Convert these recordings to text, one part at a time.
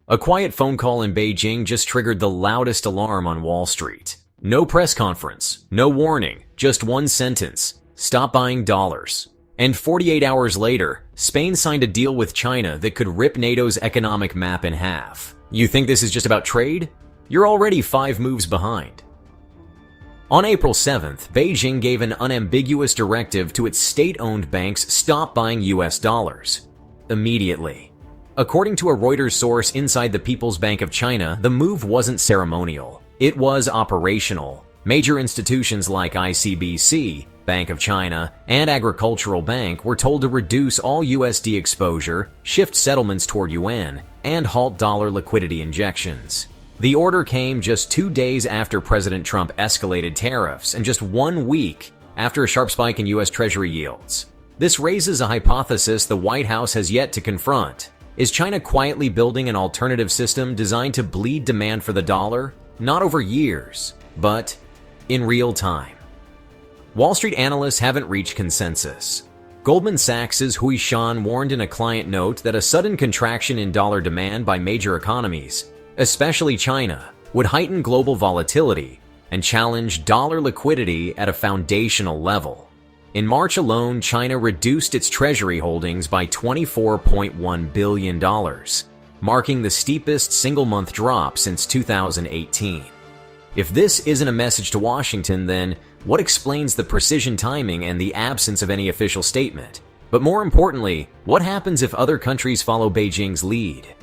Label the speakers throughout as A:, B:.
A: A quiet phone call in Beijing just triggered the loudest alarm on Wall Street. No press conference, no warning, just one sentence: stop buying dollars. And 48 hours later, Spain signed a deal with China that could rip NATO's economic map in half. You think this is just about trade? You're already 5 moves behind. On April 7th, Beijing gave an unambiguous directive to its state-owned banks stop buying US dollars. Immediately. According to a Reuters source inside the People's Bank of China, the move wasn't ceremonial. It was operational. Major institutions like ICBC, Bank of China, and Agricultural Bank were told to reduce all USD exposure, shift settlements toward yuan, and halt dollar liquidity injections. The order came just 2 days after President Trump escalated tariffs and just 1 week after a sharp spike in US Treasury yields. This raises a hypothesis the White House has yet to confront. Is China quietly building an alternative system designed to bleed demand for the dollar? Not over years, but in real time. Wall Street analysts haven't reached consensus. Goldman Sachs' Hui Shan warned in a client note that a sudden contraction in dollar demand by major economies, especially China, would heighten global volatility and challenge dollar liquidity at a foundational level. In March alone, China reduced its Treasury holdings by $24.1 billion, marking the steepest single-month drop since 2018. If this isn't a message to Washington, then what explains the precision timing and the absence of any official statement? But more importantly, what happens if other countries follow Beijing's lead?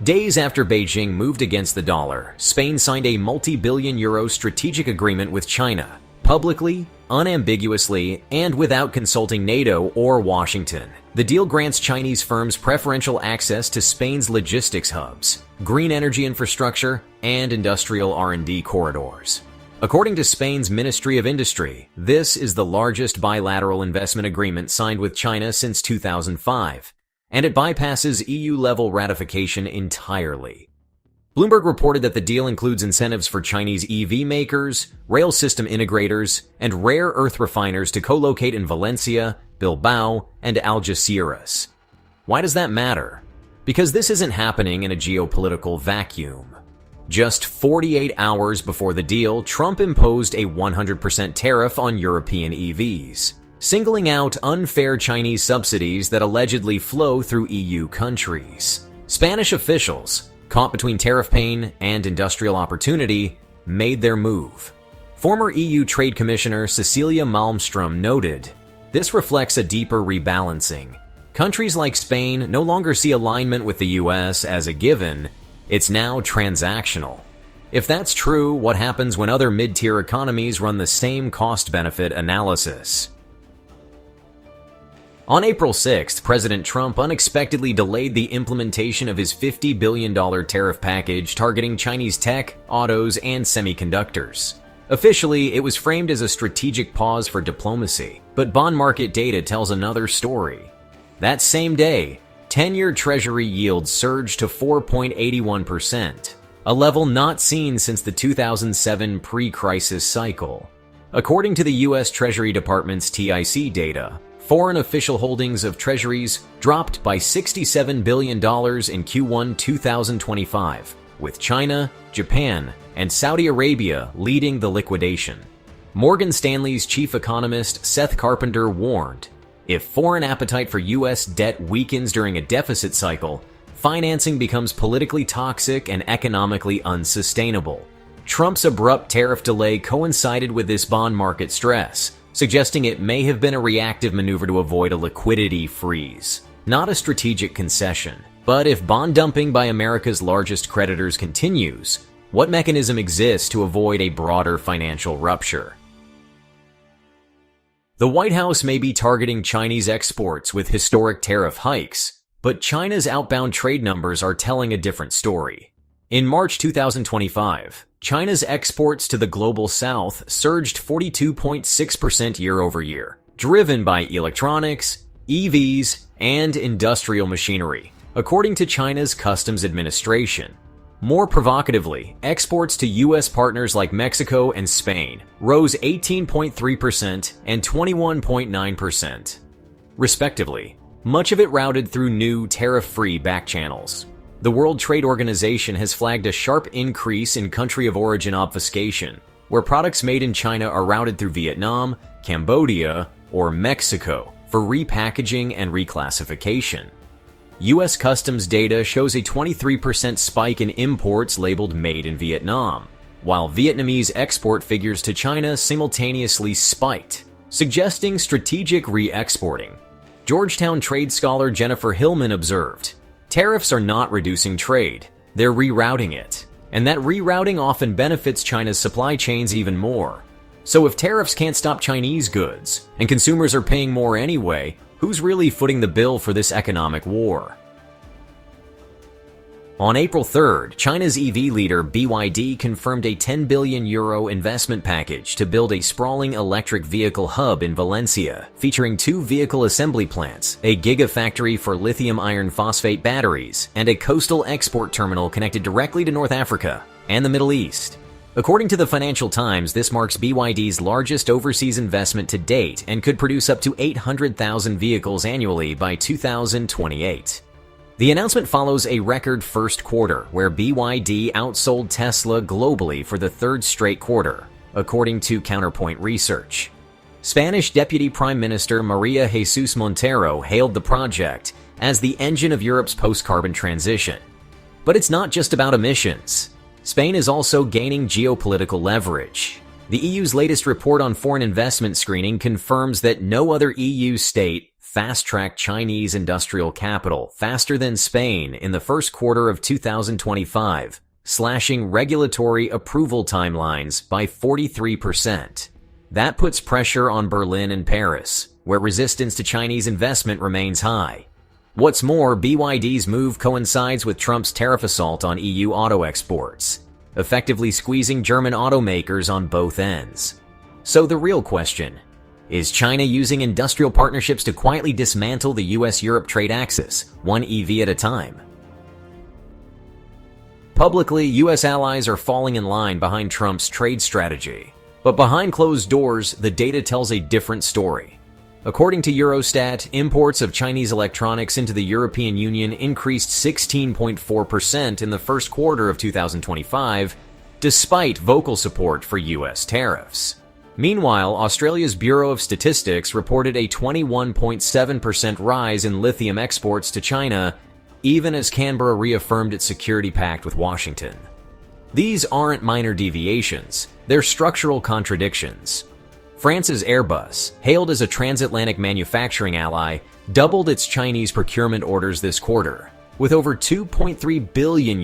A: Days after Beijing moved against the dollar, Spain signed a multi-billion euro strategic agreement with China, publicly, unambiguously, and without consulting NATO or Washington. The deal grants Chinese firms preferential access to Spain's logistics hubs, green energy infrastructure, and industrial R&D corridors. According to Spain's Ministry of Industry, this is the largest bilateral investment agreement signed with China since 2005, and it bypasses EU-level ratification entirely. Bloomberg reported that the deal includes incentives for Chinese EV makers, rail system integrators, and rare earth refiners to co-locate in Valencia, Bilbao, and Algeciras. Why does that matter? Because this isn't happening in a geopolitical vacuum. Just 48 hours before the deal, Trump imposed a 100% tariff on European EVs, singling out unfair Chinese subsidies that allegedly flow through EU countries. Spanish officials, caught between tariff pain and industrial opportunity, made their move. Former EU Trade Commissioner Cecilia Malmström noted, "This reflects a deeper rebalancing. Countries like Spain no longer see alignment with the US as a given, it's now transactional." If that's true, what happens when other mid-tier economies run the same cost-benefit analysis? On April 6th, President Trump unexpectedly delayed the implementation of his $50 billion tariff package targeting Chinese tech, autos, and semiconductors. Officially, it was framed as a strategic pause for diplomacy, but bond market data tells another story. That same day, 10-year Treasury yields surged to 4.81%, a level not seen since the 2007 pre-crisis cycle. According to the U.S. Treasury Department's TIC data, foreign official holdings of treasuries dropped by $67 billion in Q1 2025, with China, Japan, and Saudi Arabia leading the liquidation. Morgan Stanley's chief economist Seth Carpenter warned, if foreign appetite for U.S. debt weakens during a deficit cycle, financing becomes politically toxic and economically unsustainable. Trump's abrupt tariff delay coincided with this bond market stress, suggesting it may have been a reactive maneuver to avoid a liquidity freeze, not a strategic concession. But if bond dumping by America's largest creditors continues, what mechanism exists to avoid a broader financial rupture? The White House may be targeting Chinese exports with historic tariff hikes, but China's outbound trade numbers are telling a different story. In March 2025, China's exports to the global south surged 42.6% year-over-year, driven by electronics, EVs, and industrial machinery, according to China's Customs Administration. More provocatively, exports to U.S. partners like Mexico and Spain rose 18.3% and 21.9%, respectively. much of it routed through new tariff-free back channels. The World Trade Organization has flagged a sharp increase in country of origin obfuscation, where products made in China are routed through Vietnam, Cambodia, or Mexico for repackaging and reclassification. U.S. Customs data shows a 23% spike in imports labeled Made in Vietnam, while Vietnamese export figures to China simultaneously spiked, suggesting strategic re-exporting. Georgetown trade scholar Jennifer Hillman observed, "Tariffs are not reducing trade, they're rerouting it, and that rerouting often benefits China's supply chains even more. So if tariffs can't stop Chinese goods, and consumers are paying more anyway, who's really footing the bill for this economic war?" On April 3rd, China's EV leader BYD confirmed a €10 billion investment package to build a sprawling electric vehicle hub in Valencia, featuring 2 vehicle assembly plants, a gigafactory for lithium iron phosphate batteries, and a coastal export terminal connected directly to North Africa and the Middle East. According to the Financial Times, this marks BYD's largest overseas investment to date and could produce up to 800,000 vehicles annually by 2028. The announcement follows a record first quarter where BYD outsold Tesla globally for the 3rd straight quarter, according to Counterpoint Research. Spanish Deputy Prime Minister María Jesús Montero hailed the project as the engine of Europe's post-carbon transition. But it's not just about emissions. Spain is also gaining geopolitical leverage. The EU's latest report on foreign investment screening confirms that no other EU state fast-tracked Chinese industrial capital faster than Spain in the first quarter of 2025, slashing regulatory approval timelines by 43%. That puts pressure on Berlin and Paris, where resistance to Chinese investment remains high. What's more, BYD's move coincides with Trump's tariff assault on EU auto exports, effectively squeezing German automakers on both ends. So the real question: is China using industrial partnerships to quietly dismantle the US-Europe trade axis, one EV at a time? Publicly, US allies are falling in line behind Trump's trade strategy. But behind closed doors, the data tells a different story. According to Eurostat, imports of Chinese electronics into the European Union increased 16.4% in the first quarter of 2025, despite vocal support for US tariffs. Meanwhile, Australia's Bureau of Statistics reported a 21.7% rise in lithium exports to China, even as Canberra reaffirmed its security pact with Washington. These aren't minor deviations, they're structural contradictions. France's Airbus, hailed as a transatlantic manufacturing ally, doubled its Chinese procurement orders this quarter, with over €2.3 billion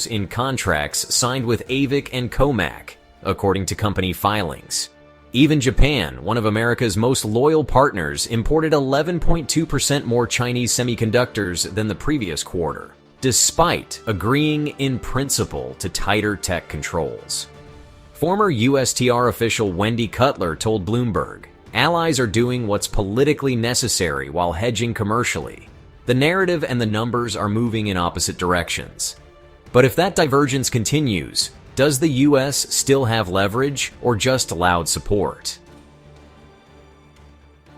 A: in contracts signed with AVIC and Comac, according to company filings. Even Japan, one of America's most loyal partners, imported 11.2% more Chinese semiconductors than the previous quarter, despite agreeing in principle to tighter tech controls. Former USTR official Wendy Cutler told Bloomberg, "Allies are doing what's politically necessary while hedging commercially. The narrative and the numbers are moving in opposite directions. But if that divergence continues, does the US still have leverage or just loud support?"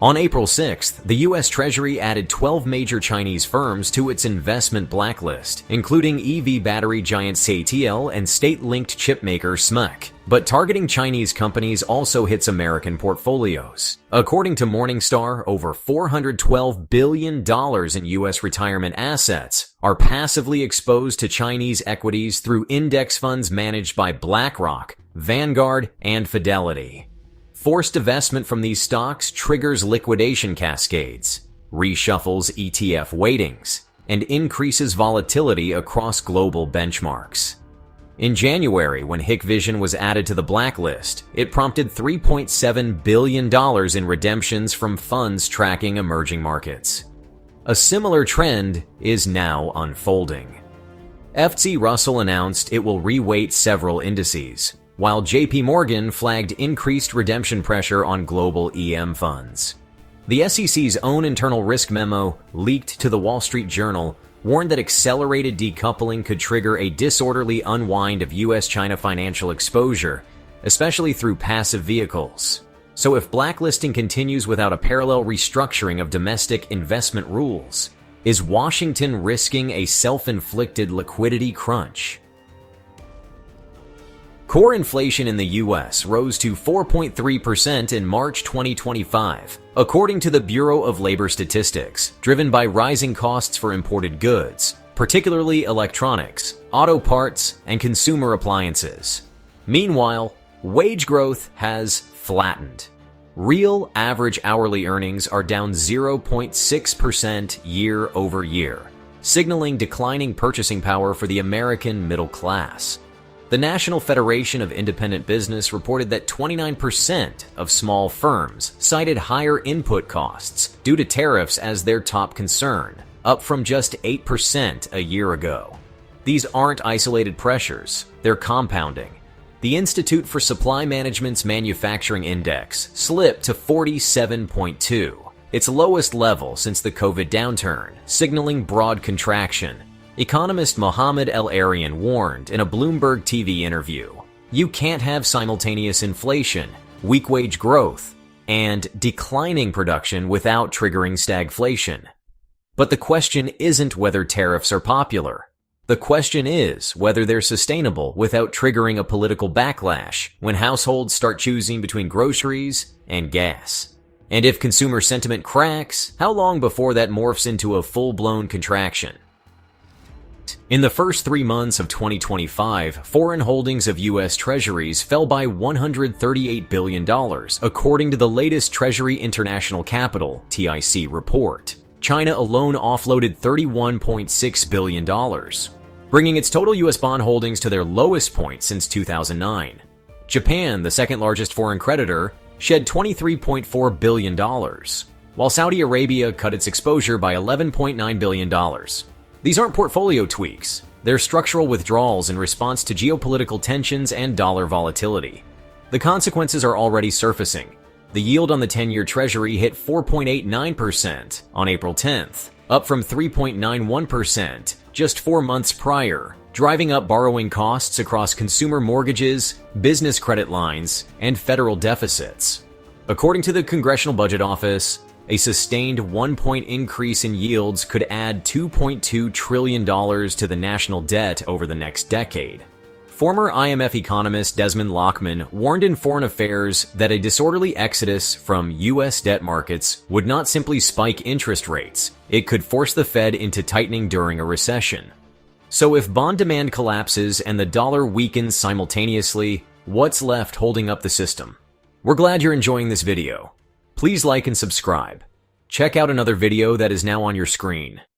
A: On April 6th, the US Treasury added 12 major Chinese firms to its investment blacklist, including EV battery giant CATL and state-linked chipmaker SMEC. But targeting Chinese companies also hits American portfolios. According to Morningstar, over $412 billion in US retirement assets are passively exposed to Chinese equities through index funds managed by BlackRock, Vanguard, and Fidelity. Forced divestment from these stocks triggers liquidation cascades, reshuffles ETF weightings, and increases volatility across global benchmarks. In January, when Hikvision was added to the blacklist, it prompted $3.7 billion in redemptions from funds tracking emerging markets. A similar trend is now unfolding. FTSE Russell announced it will reweight several indices, while JP Morgan flagged increased redemption pressure on global EM funds. The SEC's own internal risk memo, leaked to the Wall Street Journal, warned that accelerated decoupling could trigger a disorderly unwind of US-China financial exposure, especially through passive vehicles. So if blacklisting continues without a parallel restructuring of domestic investment rules, is Washington risking a self-inflicted liquidity crunch? Core inflation in the U.S. rose to 4.3% in March 2025, according to the Bureau of Labor Statistics, driven by rising costs for imported goods, particularly electronics, auto parts, and consumer appliances. Meanwhile, wage growth has flattened. Real average hourly earnings are down 0.6% year over year, signaling declining purchasing power for the American middle class. The National Federation of Independent Business reported that 29% of small firms cited higher input costs due to tariffs as their top concern, up from just 8% a year ago. These aren't isolated pressures, they're compounding. The Institute for Supply Management's Manufacturing Index slipped to 47.2, its lowest level since the COVID downturn, signaling broad contraction. Economist Mohamed El-Arian warned in a Bloomberg TV interview, "You can't have simultaneous inflation, weak wage growth, and declining production without triggering stagflation." But the question isn't whether tariffs are popular. The question is whether they're sustainable without triggering a political backlash when households start choosing between groceries and gas. And if consumer sentiment cracks, how long before that morphs into a full-blown contraction? In the first 3 months of 2025, foreign holdings of U.S. Treasuries fell by $138 billion, according to the latest Treasury International Capital (TIC) report. China alone offloaded $31.6 billion, bringing its total U.S. bond holdings to their lowest point since 2009. Japan, the second largest foreign creditor, shed $23.4 billion, while Saudi Arabia cut its exposure by $11.9 billion. These aren't portfolio tweaks, they're structural withdrawals in response to geopolitical tensions and dollar volatility. The consequences are already surfacing. The yield on the 10-year Treasury hit 4.89% on April 10th, up from 3.91% just 4 months prior, driving up borrowing costs across consumer mortgages, business credit lines, and federal deficits. According to the Congressional Budget Office, a sustained 1-point increase in yields could add $2.2 trillion to the national debt over the next decade. Former IMF economist Desmond Lockman warned in Foreign Affairs that a disorderly exodus from U.S. debt markets would not simply spike interest rates, it could force the Fed into tightening during a recession. So if bond demand collapses and the dollar weakens simultaneously, what's left holding up the system? We're glad you're enjoying this video. Please like and subscribe. Check out another video that is now on your screen.